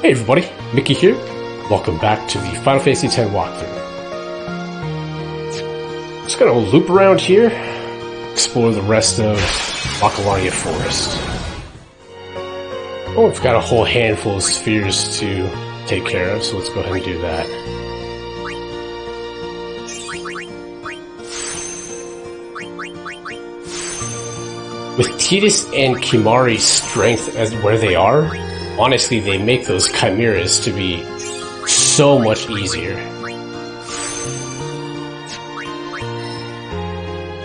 Hey everybody, Mickey here. Welcome back to the Final Fantasy X walkthrough. Just gonna loop around here, explore the rest of Macalania Forest. Oh, we've got a whole handful of spheres to take care of, so let's go ahead and do that. With Tidus and Kimahri's strength as where they are, honestly, they make those chimeras to be so much easier.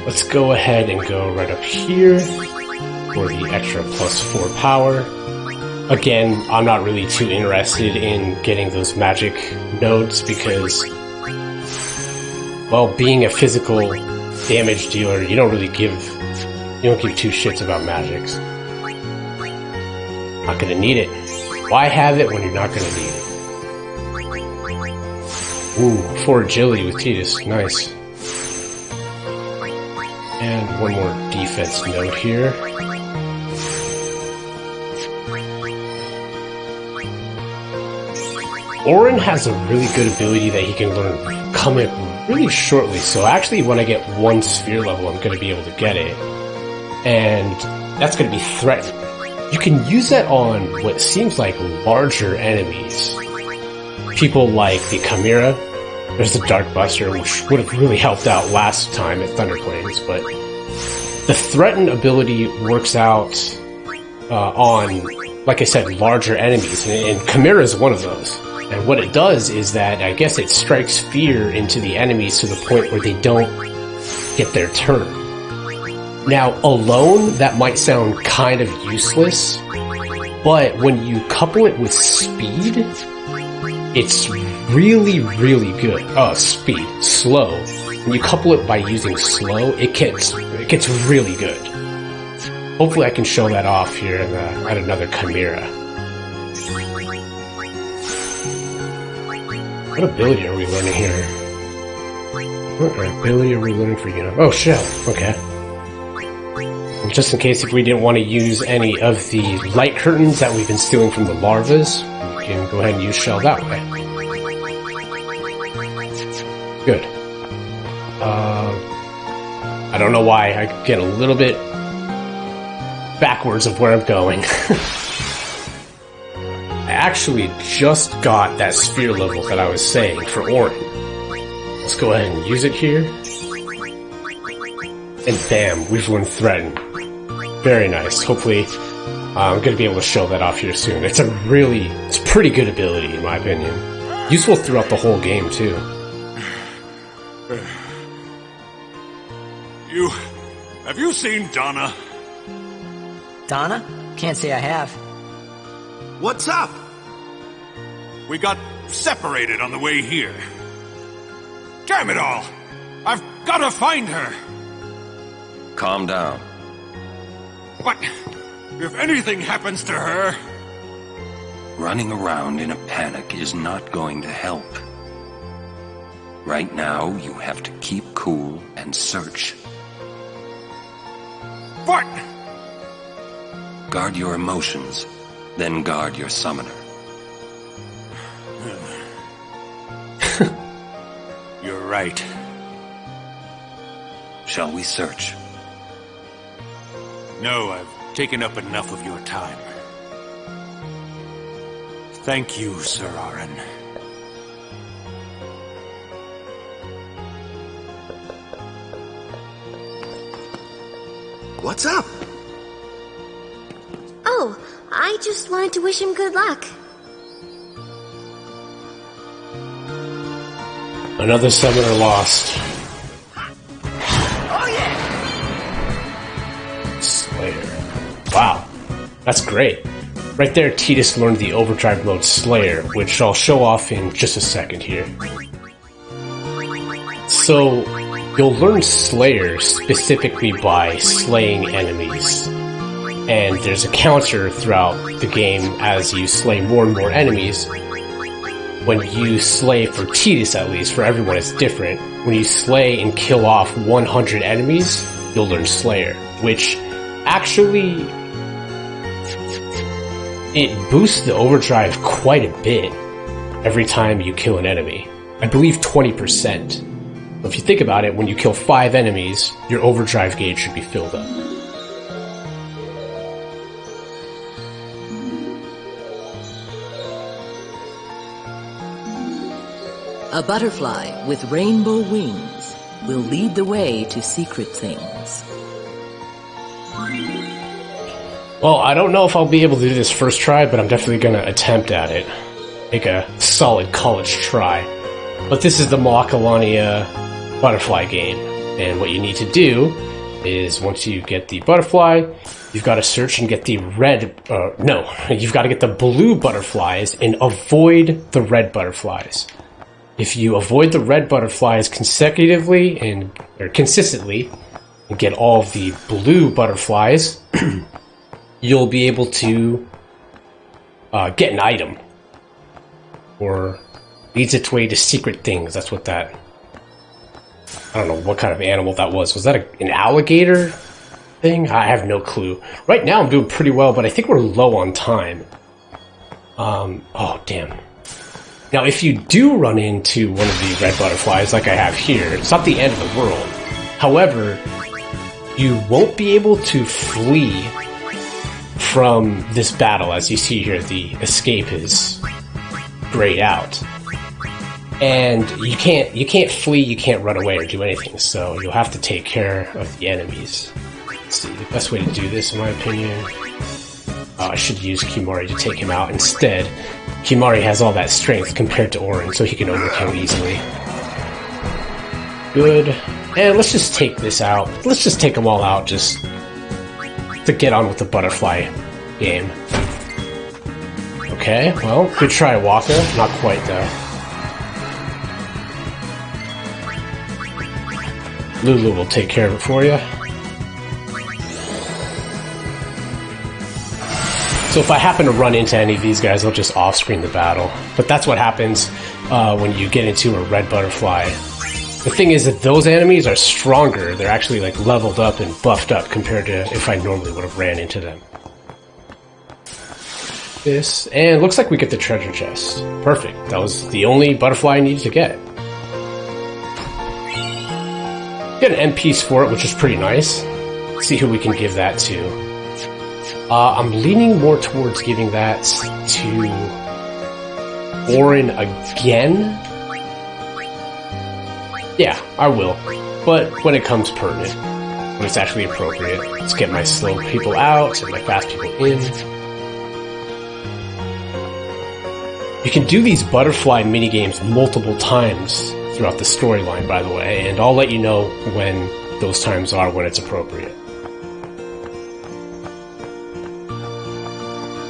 Let's go ahead and go right up here for the extra +4 power. Again, I'm not really too interested in getting those magic nodes because, well, being a physical damage dealer, you don't give two shits about magics. Not gonna need it. Why have it when you're not gonna need it? Ooh, 4 agility with Tidus, nice. And one more defense node here. Auron has a really good ability that he can learn coming really shortly, so actually when I get 1 sphere level, I'm gonna be able to get it. And that's gonna be threatened. You can use that on what seems like larger enemies. People like the Chimera, there's the Dark Buster, which would have really helped out last time at Thunder Plains, but the Threaten ability works out on, like I said, larger enemies, and Chimera is one of those. And what it does is that, I guess it strikes fear into the enemies to the point where they don't get their turn. Now, alone, that might sound kind of useless, but when you couple it with speed, it's really, really good. Oh, speed. Slow. When you couple it by using slow, it gets really good. Hopefully I can show that off here at another Chimera. What ability are we learning here? What ability are we learning for Oh, Shell. Okay. Just in case if we didn't want to use any of the light curtains that we've been stealing from the larvas, we can go ahead and use Shell that way. Good. I don't know why I get a little bit backwards of where I'm going. I actually just got that sphere level that I was saying for Auron. Let's go ahead and use it here. And bam, we've learned Threaten. Very nice. Hopefully, I'm going to be able to show that off here soon. It's a pretty good ability in my opinion. Useful throughout the whole game too. Have you seen Donna? Donna? Can't say I have. What's up? We got separated on the way here. Damn it all! I've gotta find her! Calm down. But if anything happens to her... Running around in a panic is not going to help. Right now, you have to keep cool and search. But... Guard your emotions, then guard your summoner. You're right. Shall we search? No, I've taken up enough of your time. Thank you, Sir Auron. What's up? Oh, I just wanted to wish him good luck. Another summoner lost. Oh yeah! Slayer. Wow. That's great. Right there, Tidus learned the Overdrive mode Slayer, which I'll show off in just a second here. So, you'll learn Slayer specifically by slaying enemies. And there's a counter throughout the game as you slay more and more enemies. When you slay, for Tidus at least, for everyone it's different, when you slay and kill off 100 enemies, you'll learn Slayer, which actually it boosts the overdrive quite a bit every time you kill an enemy. I believe 20%. If you think about it, when you kill 5 enemies, your overdrive gauge should be filled up. A butterfly with rainbow wings will lead the way to secret things. Well, I don't know if I'll be able to do this first try, but I'm definitely going to attempt at it. Make a solid college try. But this is the Macalania butterfly game, and what you need to do is once you get the butterfly, you've got to search and get the you've got to get the blue butterflies and avoid the red butterflies. If you avoid the red butterflies consistently and get all of the blue butterflies, you'll be able to get an item, or leads its way to secret things. That's what that... I don't know what kind of animal that was. Was that an alligator thing? I have no clue. Right now I'm doing pretty well, but I think we're low on time. Oh, damn. Now, if you do run into one of the red butterflies, like I have here, it's not the end of the world. However, you won't be able to flee from this battle. As you see here, the escape is grayed out. And you can't flee, you can't run away or do anything, so you'll have to take care of the enemies. Let's see, the best way to do this, in my opinion... I should use Kimari to take him out. Instead, Kimari has all that strength compared to Orin, so he can overkill easily. Good. And let's just take this out. Let's just take them all out, just to get on with the butterfly game. Okay, well, good try, Waka. Not quite, though. Lulu will take care of it for you. So if I happen to run into any of these guys, I'll just off-screen the battle. But that's what happens when you get into a red butterfly. The thing is that those enemies are stronger. They're actually like leveled up and buffed up compared to if I normally would have ran into them. This, and looks like we get the treasure chest. Perfect. That was the only butterfly I needed to get. Get an MP for it, which is pretty nice. Let's see who we can give that to. I'm leaning more towards giving that to Orin again. Yeah, I will. But when it comes pertinent, when it's actually appropriate. Let's get my slow people out and my fast people in. You can do these butterfly minigames multiple times throughout the storyline, by the way, and I'll let you know when those times are, when it's appropriate.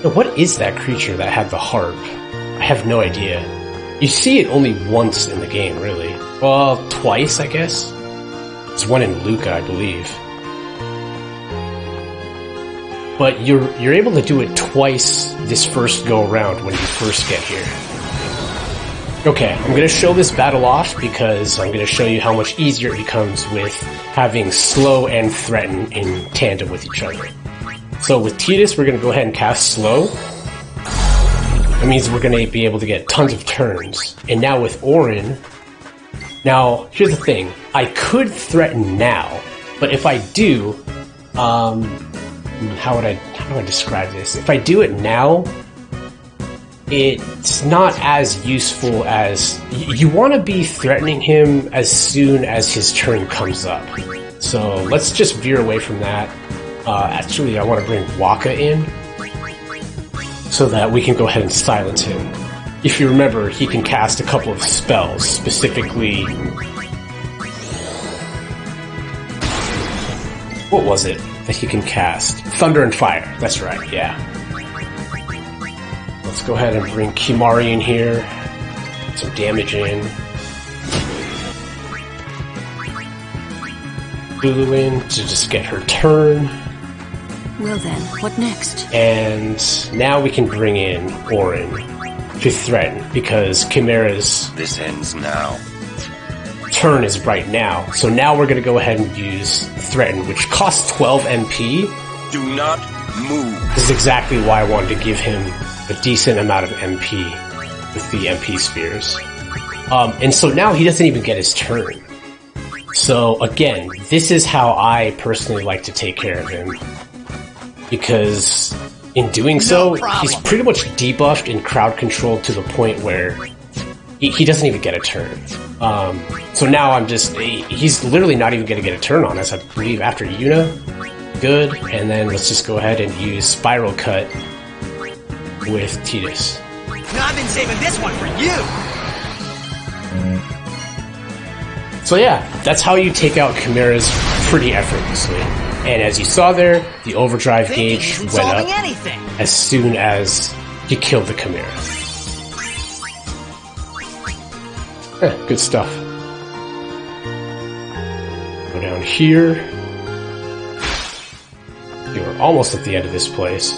Now, what is that creature that had the harp? I have no idea. You see it only once in the game, really. Well, twice, I guess? It's one in Luca, I believe. But you're able to do it twice this first go-around when you first get here. Okay, I'm going to show this battle off because I'm going to show you how much easier it becomes with having slow and threaten in tandem with each other. So with Tidus, we're going to go ahead and cast slow. That means we're going to be able to get tons of turns. And now with Orin, now here's the thing. I could threaten now, but if I do, how do I describe this? If I do it now, it's not as useful as... You want to be threatening him as soon as his turn comes up. So let's just veer away from that. Actually, I want to bring Waka in so that we can go ahead and silence him. If you remember, he can cast a couple of spells, specifically... What was it that he can cast? Thunder and Fire, that's right, yeah. Let's go ahead and bring Kimari in here. Get some damage in. Lulu in to just get her turn. Well then, what next? And now we can bring in Orin to threaten, because Chimera's... This ends now. Turn is right now. So now we're going to go ahead and use Threaten, which costs 12 MP. Do not Move. This is exactly why I wanted to give him a decent amount of MP with the MP spheres. And so now he doesn't even get his turn. So again, this is how I personally like to take care of him. Because in doing so, he's pretty much debuffed and crowd controlled to the point where he doesn't even get a turn. So now he's literally not even going to get a turn on us, I believe, after Yuna. Good, and then let's just go ahead and use Spiral Cut with Tidus. Now I've been saving this one for you! So yeah, that's how you take out chimeras pretty effortlessly. And as you saw there, the overdrive gauge went up as soon as you killed the chimera. Good stuff. Go down here. You're almost at the end of this place.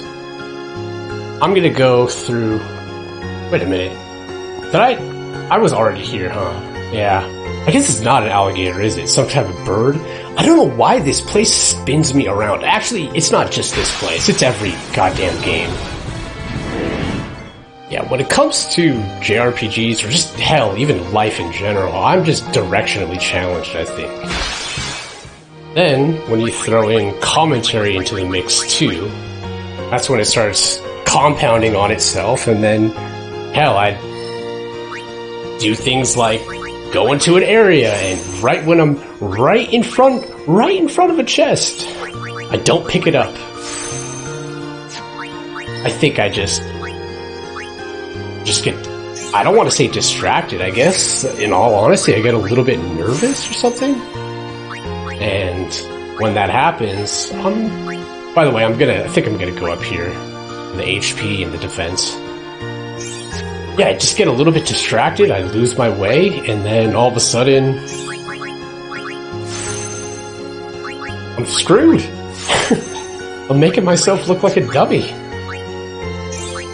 I'm gonna go through... Wait a minute. I was already here, huh? Yeah. I guess it's not an alligator, is it? Some type of bird? I don't know why this place spins me around. Actually, it's not just this place. It's every goddamn game. Yeah, when it comes to JRPGs, or just hell, even life in general, I'm just directionally challenged, I think. Then, when you throw in commentary into the mix too, that's when it starts compounding on itself, and then, hell, I do things like go into an area, and right when I'm right in front of a chest, I don't pick it up. I think I just get, I don't want to say distracted, I guess, in all honesty, I get a little bit nervous or something. And when that happens, by the way, I think I'm gonna go up here, in the HP and the defense. Yeah, I just get a little bit distracted, I lose my way, and then all of a sudden, I'm screwed. I'm making myself look like a dummy.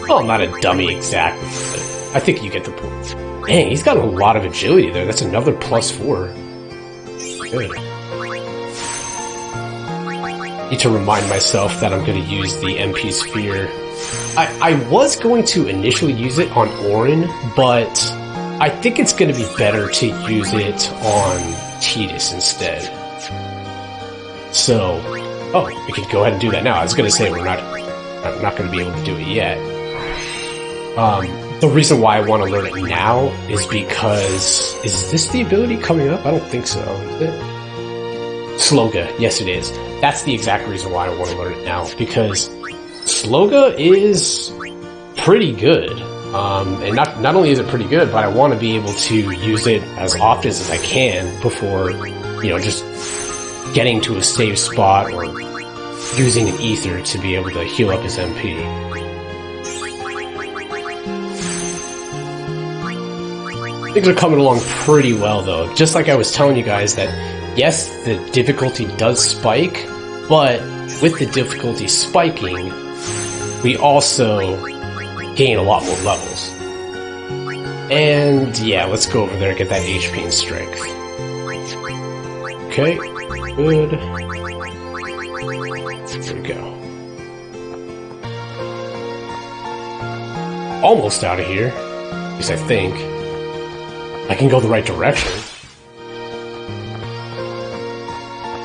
Well, I'm not a dummy exactly, but I think you get the point. Dang, he's got a lot of agility there. That's another +4. Good. Need to remind myself that I'm going to use the MP Sphere. I was going to initially use it on Auron, but I think it's going to be better to use it on Tidus instead. So, we can go ahead and do that now. I was going to say I'm not going to be able to do it yet. The reason why I want to learn it now is because... Is this the ability coming up? I don't think so, is it? Sloga, yes it is. That's the exact reason why I want to learn it now, because Sloga is pretty good. And not only is it pretty good, but I want to be able to use it as often as I can before, just getting to a save spot or using an ether to be able to heal up his MP. Things are coming along pretty well though. Just like I was telling you guys that, yes, the difficulty does spike, but with the difficulty spiking, we also gain a lot more levels. And yeah, let's go over there and get that HP and strength. Okay, good. There we go. Almost out of here, at least I think. I can go the right direction.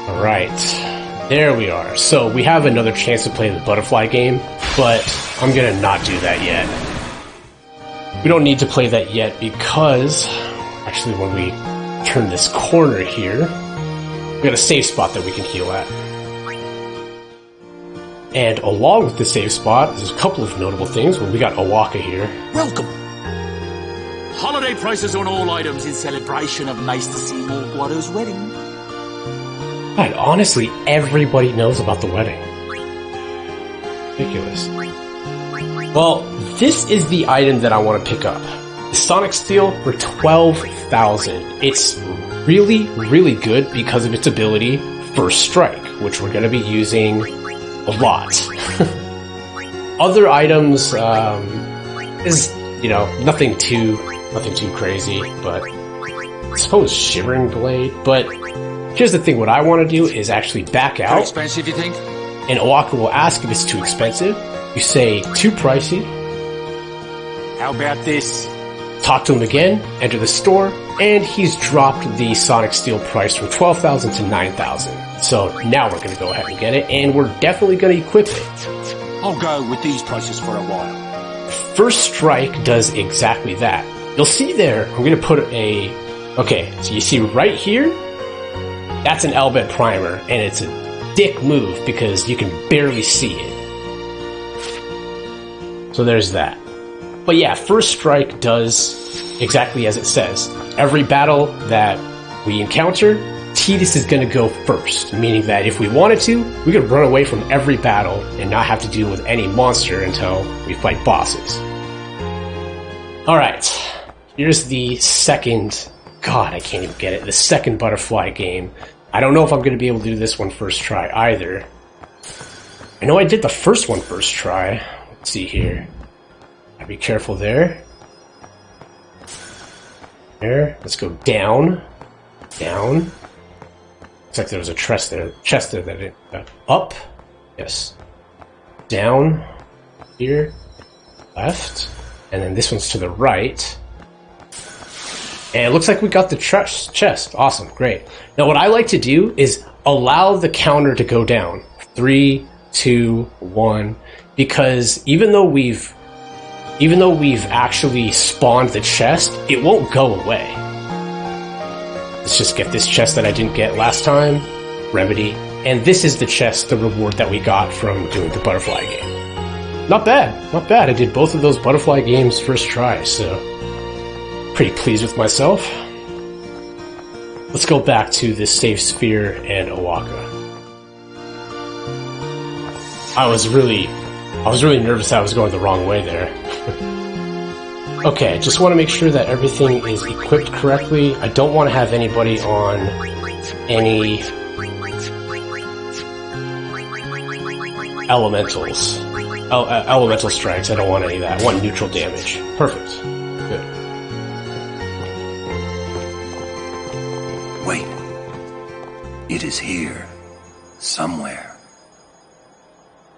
Alright, there we are. So we have another chance to play the butterfly game, but I'm gonna not do that yet. We don't need to play that yet because, actually when we turn this corner here, we got a safe spot that we can heal at. And along with the safe spot, there's a couple of notable things. Well, we got Awaka here. Welcome! Holiday prices on all items in celebration of Maester Seymour Guado's wedding. God, honestly, everybody knows about the wedding. Ridiculous. Well, this is the item that I want to pick up. The Sonic Steel for 12,000. It's really, really good because of its ability, First Strike, which we're going to be using a lot. Other items is, nothing too crazy, but I suppose Shivering Blade. But here's the thing, what I want to do is actually back How out. expensive, you think? and Owaka will ask if it's too expensive. You say too pricey. How about this? Talk to him again, enter the store, and he's dropped the Sonic Steel price from 12,000 to 9,000. So now we're going to go ahead and get it, and we're definitely going to equip it. I'll go with these prices for a while. First Strike does exactly that. You'll see there, I'm going to put a... Okay, so you see right here, that's an Elbet primer, and it's a dick move because you can barely see it. So there's that. But yeah, First Strike does exactly as it says. Every battle that we encounter, Tidus is going to go first, meaning that if we wanted to, we could run away from every battle and not have to deal with any monster until we fight bosses. Alright, here's the second... God, I can't even get it. The second Buterfly game. I don't know if I'm going to be able to do this one first try either. I know I did the first one first try. Let's see here. Gotta be careful there. There. Let's go down. Down. Looks like there was a chest there that it... up. Yes. Down. Here. Left. And then this one's to the right. And it looks like we got the chest. Awesome, great. Now what I like to do is allow the counter to go down. 3, 2, 1. Because even though we've actually spawned the chest, it won't go away. Let's just get this chest that I didn't get last time. Remedy. And this is the chest, the reward that we got from doing the Buterfly game. Not bad, not bad. I did both of those Buterfly games first try, so... pretty pleased with myself. Let's go back to this Save Sphere and Owaka. I was really nervous I was going the wrong way there. Okay, just want to make sure that everything is equipped correctly. I don't want to have anybody on any elementals. Elemental strikes, I don't want any of that. I want neutral damage. Perfect. Good. Wait. It is here. Somewhere.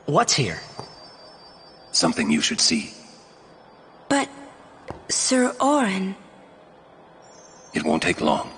What's here? Something you should see. But, Sir Orin... It won't take long.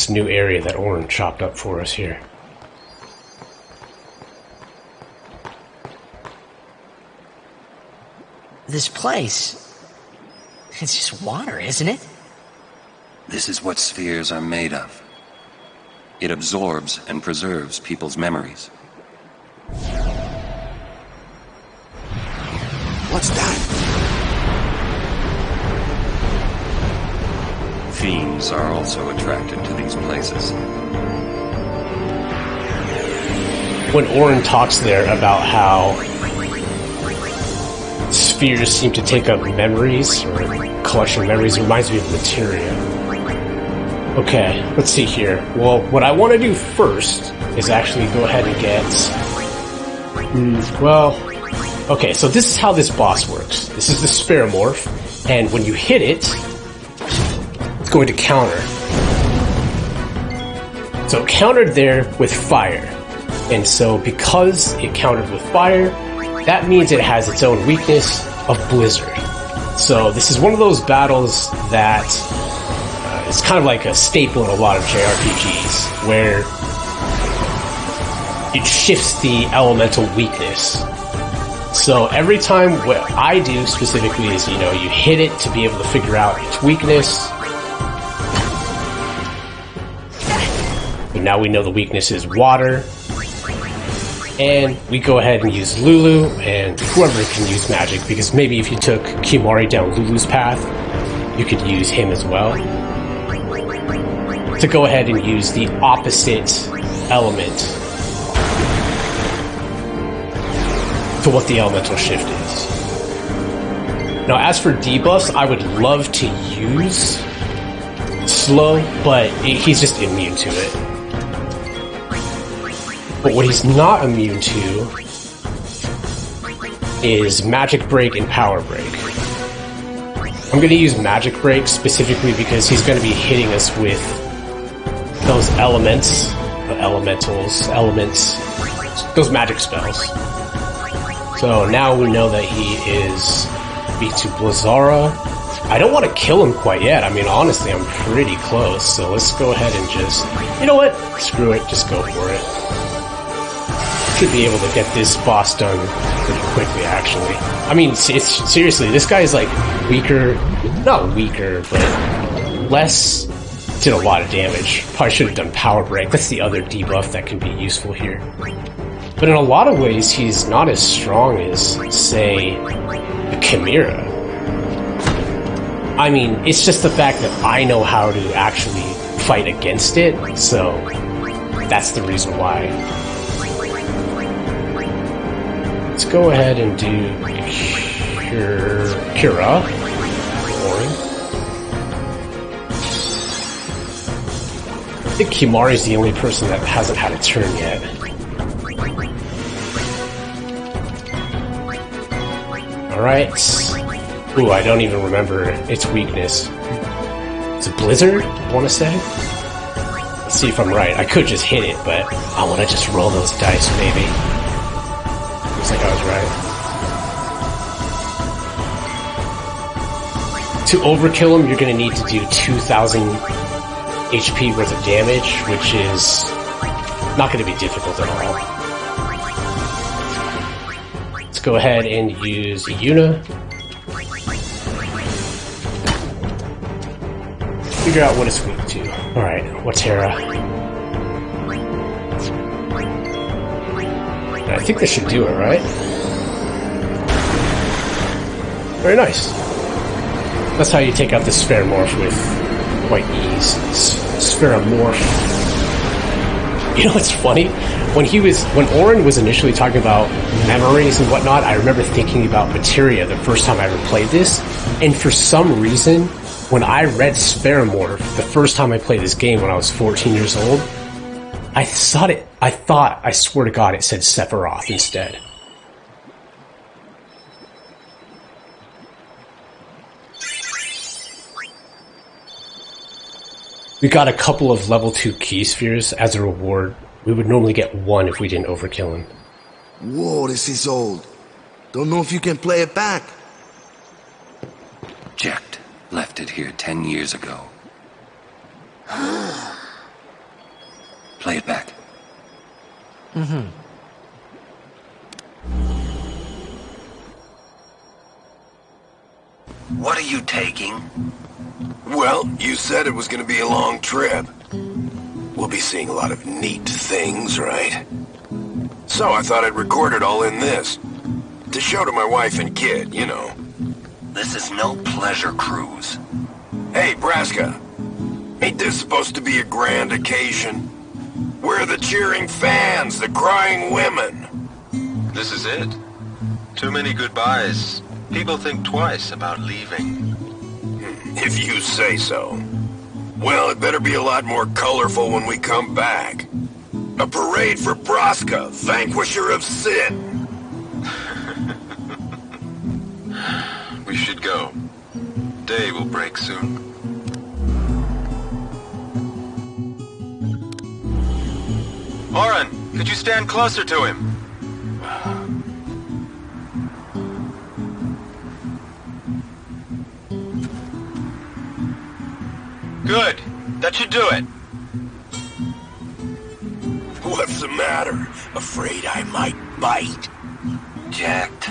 New area that Orin chopped up for us here. This place... it's just water, isn't it? This is what spheres are made of. It absorbs and preserves people's memories. What's that? Fiends are also attracted to these places. When Orin talks there about how spheres seem to take up memories, or collection of memories, it reminds me of materia. Okay, let's see here. Well, what I want to do first is actually go ahead and get... okay, so this is how this boss works. This is the Spehirmorph, and when you hit it, it's going to counter. So it countered there with fire. And so because it countered with fire, that means it has its own weakness of Blizzard. So this is one of those battles that is kind of like a staple in a lot of JRPGs, where it shifts the elemental weakness. So every time, what I do specifically is, you hit it to be able to figure out its weakness. But now we know the weakness is water. And we go ahead and use Lulu, and whoever can use magic, because maybe if you took Kimari down Lulu's path, you could use him as well. To go ahead and use the opposite element to what the elemental shift is. Now, as for debuffs, I would love to use slow, but he's just immune to it. But what he's not immune to is Magic Break and Power Break. I'm going to use Magic Break specifically because he's going to be hitting us with those elements, those magic spells. So now we know that he is weak to Blizzara. I don't want to kill him quite yet. I mean, honestly, I'm pretty close. So let's go ahead and just... You know what? Screw it. Just go for it. Should be able to get this boss done pretty quickly, actually. I mean, seriously, this guy is like weaker... Not weaker, but less... Did a lot of damage. Probably should have done Power Break. That's the other debuff that can be useful here. But in a lot of ways, he's not as strong as, say, a Chimera. I mean, it's just the fact that I know how to actually fight against it, so that's the reason why. Let's go ahead and do Cura. I think Kimari's the only person that hasn't had a turn yet. Alright. Ooh, I don't even remember its weakness. It's a Blizzard, I want to say? Let's see if I'm right. I could just hit it, but I want to just roll those dice, maybe. Looks like I was right. To overkill him, you're going to need to do 2,000 HP worth of damage, which is not going to be difficult at all. Let's go ahead and use Yuna. Figure out what it's weak to. Alright, what's Hera? I think this should do it, right? Very nice. That's how you take out the Spherimorph with quite ease. Spherimorph. You know what's funny? When Orin was initially talking about memories and whatnot, I remember thinking about Materia the first time I ever played this, and for some reason, when I read Spherimorph the first time I played this game when I was 14 years old, I swear to God, it said Sephiroth instead. We got a couple of level 2 key spheres as a reward. We would normally get one if we didn't overkill him. Whoa, this is old. Don't know if you can play it back. Jacked left it here 10 years ago. Play it back. Mm-hmm. What are you taking? Well, you said it was gonna be a long trip. We'll be seeing a lot of neat things, right? So I thought I'd record it all in this. To show to my wife and kid, you know. This is no pleasure cruise. Hey, Braska. Ain't this supposed to be a grand occasion? We're the cheering fans, the crying women. This is it. Too many goodbyes. People think twice about leaving. If you say so. Well, it better be a lot more colorful when we come back. A parade for Braska, vanquisher of sin. We should go. Day will break soon. Orin, could you stand closer to him? Good. That should do it. What's the matter? Afraid I might bite? Jacked.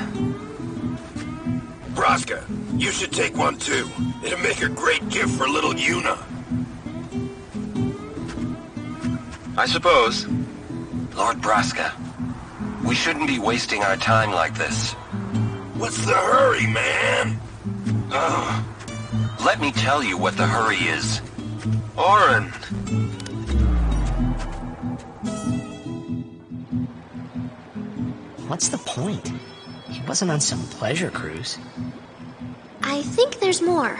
Braska, you should take one too. It'll make a great gift for little Yuna. I suppose. Lord Braska, we shouldn't be wasting our time like this. What's the hurry, man? Let me tell you what the hurry is. Orin! What's the point? wasn't on some pleasure cruise. I think there's more.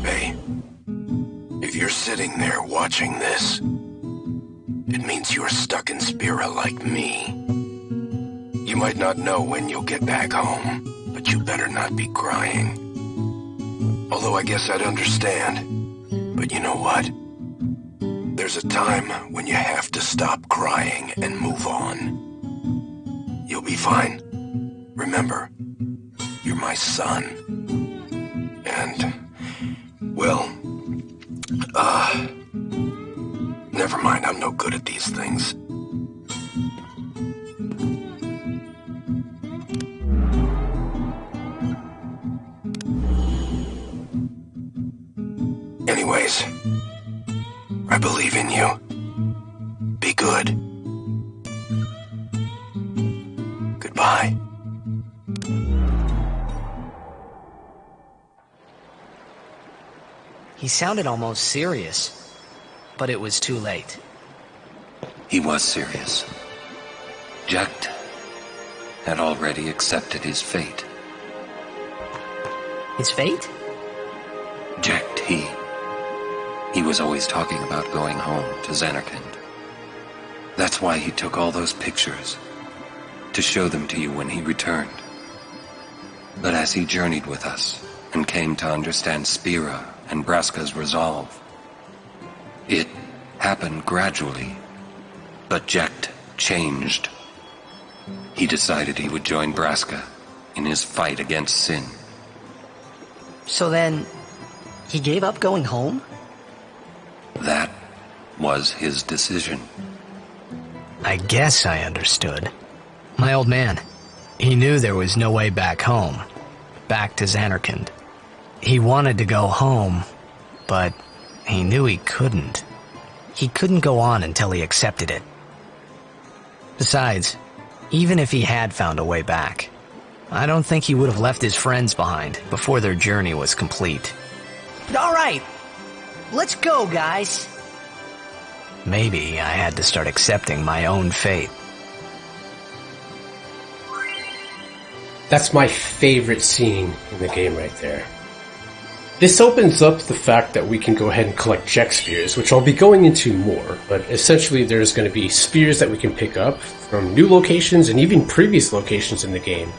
Hey, if you're sitting there watching this, it means you're stuck in Spira like me. You might not know when you'll get back home, but you better not be crying. Although I guess I'd understand. But you know what? There's a time when you have to stop crying and move on. You'll be fine. Remember, you're my son. And, well, never mind, I'm no good at these things. Anyways, I believe in you. Be good. Goodbye. He sounded almost serious, but it was too late. He was serious. Jekt had already accepted his fate. His fate? Jekt, he was always talking about going home to Zanarkand. That's why he took all those pictures, to show them to you when he returned. But as he journeyed with us and came to understand Spira and Braska's resolve, it happened gradually, but Jekt changed. He decided he would join Braska in his fight against sin. So then, he gave up going home? That was his decision. I guess I understood. My old man, he knew there was no way back home, back to Zanarkand. He wanted to go home, but he knew he couldn't. He couldn't go on until he accepted it. Besides, even if he had found a way back, I don't think he would have left his friends behind before their journey was complete. All right, let's go, guys. Maybe I had to start accepting my own fate. That's my favorite scene in the game right there. This opens up the fact that we can go ahead and collect Jekt spheres, which I'll be going into more, but essentially there's going to be spheres that we can pick up from new locations and even previous locations in the game.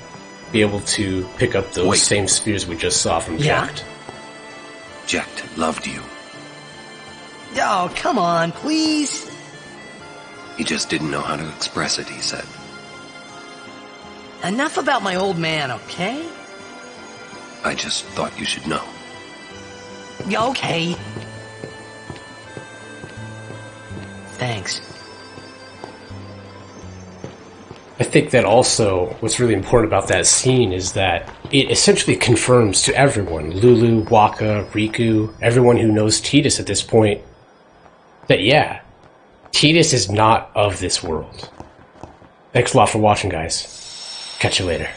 Be able to pick up those same spheres we just saw from Jekt. Jekt loved you. Oh, come on, please. He just didn't know how to express it, he said. Enough about my old man, okay? I just thought you should know. Okay. Thanks. I think that also what's really important about that scene is that it essentially confirms to everyone, Lulu, Waka, Riku, everyone who knows Tidus at this point, that yeah, Tidus is not of this world. Thanks a lot for watching, guys. Catch you later.